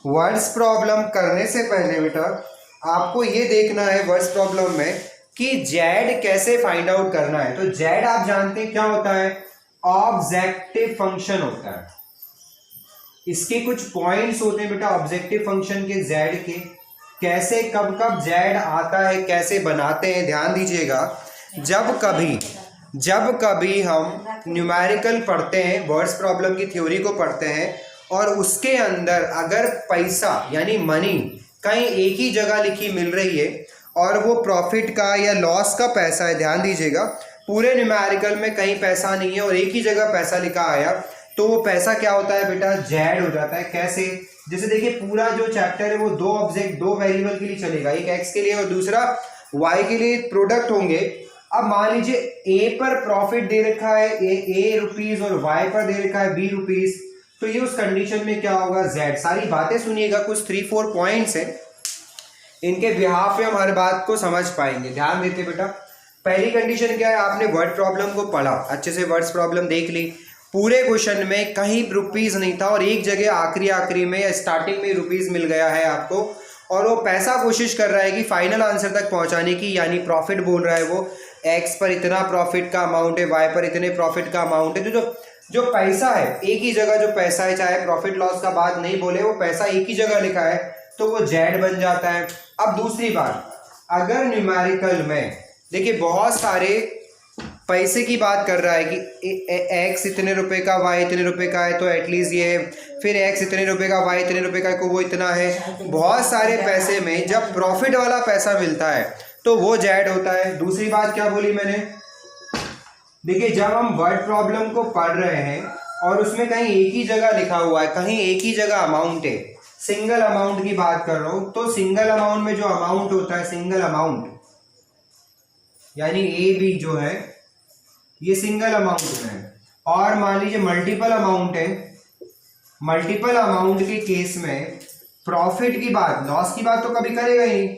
Words problem करने से पहले बेटा आपको ये देखना है वर्ड्स प्रॉब्लम में कि जेड कैसे फाइंड आउट करना है। तो जेड आप जानते हैं क्या होता है, ऑब्जेक्टिव फंक्शन होता है। इसके कुछ पॉइंट्स होते हैं बेटा ऑब्जेक्टिव फंक्शन के जेड के, कैसे कब कब जेड आता है कैसे बनाते हैं। ध्यान दीजिएगा, जब कभी हम न्यूमेरिकल पढ़ते हैं, वर्ड्स प्रॉब्लम की थ्योरी को पढ़ते हैं और उसके अंदर अगर पैसा यानी मनी कहीं एक ही जगह लिखी मिल रही है और वो प्रॉफिट का या लॉस का पैसा है, ध्यान दीजिएगा पूरे न्यूमेरिकल में कहीं पैसा नहीं है और एक ही जगह पैसा लिखा आया, तो वो पैसा क्या होता है बेटा, जेड हो जाता है। कैसे, जैसे देखिए पूरा जो चैप्टर है वो दो वेरिएबल के लिए चलेगा, एक एक्स के लिए और दूसरा वाई के लिए प्रोडक्ट होंगे। अब मान लीजिए ए पर प्रॉफिट दे रखा है ए रुपीज और वाई पर दे रखा है बी रुपीज, तो ये उस कंडीशन में क्या होगा, जेड। सारी बातें सुनिएगा, कुछ 3-4 पॉइंट्स हैं, इनके बिहाफ पे हम हर बात को समझ पाएंगे। ध्यान देते बेटा, पहली कंडीशन क्या है, आपने वर्ड प्रॉब्लम को पढ़ा अच्छे से, वर्ड्स प्रॉब्लम देख ली, पूरे क्वेश्चन में कहीं रुपीज नहीं था और एक जगह आखिरी में या स्टार्टिंग में रुपीज मिल गया है आपको, और वो पैसा कोशिश कर रहा है कि फाइनल आंसर तक पहुंचाने की, यानी प्रॉफिट बोल रहा है वो, एक्स पर इतना प्रॉफिट का अमाउंट है, वाई पर इतने प्रॉफिट का अमाउंट है। जो पैसा है एक ही जगह, जो पैसा है चाहे प्रॉफिट लॉस का बात नहीं बोले, वो पैसा एक ही जगह लिखा है तो वो जेड बन जाता है। अब दूसरी बात, अगर न्यूमेरिकल में देखिए बहुत सारे पैसे की बात कर रहा है कि एक्स इतने रुपए का वाई इतने रुपए का है तो एटलीस्ट ये है, फिर एक्स इतने रुपए का वाई इतने रुपए का को वो इतना है, बहुत सारे पैसे में जब प्रॉफिट वाला पैसा मिलता है तो वो जेड होता है। दूसरी बात क्या बोली मैंने, देखिए जब हम वर्ड प्रॉब्लम को पढ़ रहे हैं और उसमें कहीं एक ही जगह लिखा हुआ है, कहीं एक ही जगह अमाउंट है, सिंगल अमाउंट की बात कर रहा हूं, तो सिंगल अमाउंट में जो अमाउंट होता है, सिंगल अमाउंट यानी ए बी जो है ये सिंगल अमाउंट है, और मान लीजिए मल्टीपल अमाउंट है, मल्टीपल अमाउंट के केस में प्रॉफिट की बात, लॉस की बात तो कभी करेगा ही नहीं,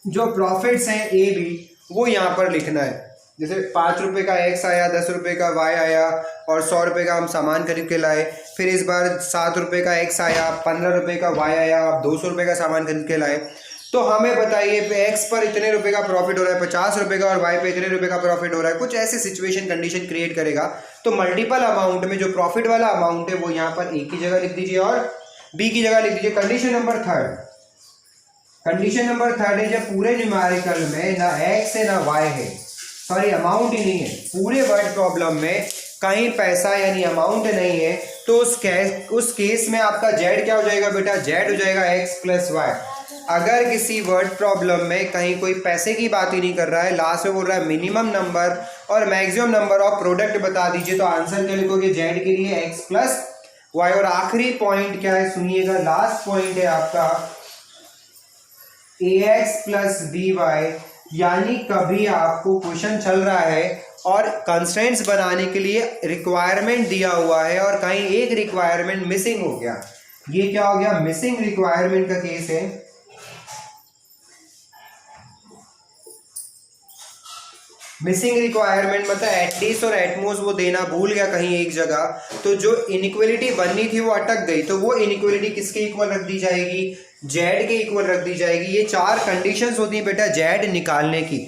जो प्रॉफिट्स हैं ए बी वो यहां पर लिखना है। जैसे 5 रुपए का एक्स आया, 10 रुपए का वाई आया और 100 रुपए का हम सामान खरीद के लाए, फिर इस बार 7 रुपए का एक्स आया, 15 रुपए का वाई आया, आप 200 रुपए का सामान खरीद के लाए, तो हमें बताइए एक्स पर इतने रुपए का प्रॉफिट हो रहा है, 50 रुपए का, और वाई पे इतने रुपए का प्रॉफिट हो रहा है। कुछ ऐसे सिचुएशन कंडीशन क्रिएट करेगा, तो मल्टीपल अमाउंट में जो प्रॉफिट वाला अमाउंट है वो यहाँ पर एक की जगह लिख दीजिए और बी की जगह लिख दीजिए। कंडीशन नंबर थर्ड है, जब पूरे न्यूमेरिकल में ना एक्स है ना वाई है, सॉरी अमाउंट ही नहीं है, पूरे वर्ड प्रॉब्लम में कहीं पैसा यानी अमाउंट नहीं है, तो उस केस में आपका जेड क्या हो जाएगा बेटा, जेड हो जाएगा एक्स प्लस वाई। अगर किसी वर्ड प्रॉब्लम में कहीं कोई पैसे की बात ही नहीं कर रहा है, लास्ट में बोल रहा है मिनिमम नंबर और मैक्सिमम नंबर ऑफ प्रोडक्ट बता दीजिए, तो आंसर क्या लिखोगे, जेड के लिए एक्स प्लस वाई। और आखिरी पॉइंट क्या है सुनिएगा, लास्ट पॉइंट है आपका ए एक्स प्लस बी वाई, यानी कभी आपको क्वेश्चन चल रहा है और कंस्ट्रेंट्स बनाने के लिए रिक्वायरमेंट दिया हुआ है और कहीं एक रिक्वायरमेंट मिसिंग हो गया, ये क्या हो गया, मिसिंग रिक्वायरमेंट का केस है। मिसिंग रिक्वायरमेंट मतलब एटलीस्ट और एटमोस्ट वो देना भूल गया कहीं एक जगह, तो जो इनइक्वलिटी बननी थी वो अटक गई, तो वो इनइक्वलिटी किसके इक्वल रख दी जाएगी, जेड के इक्वल रख दी जाएगी। ये 4 कंडीशंस होती हैं बेटा जेड निकालने की।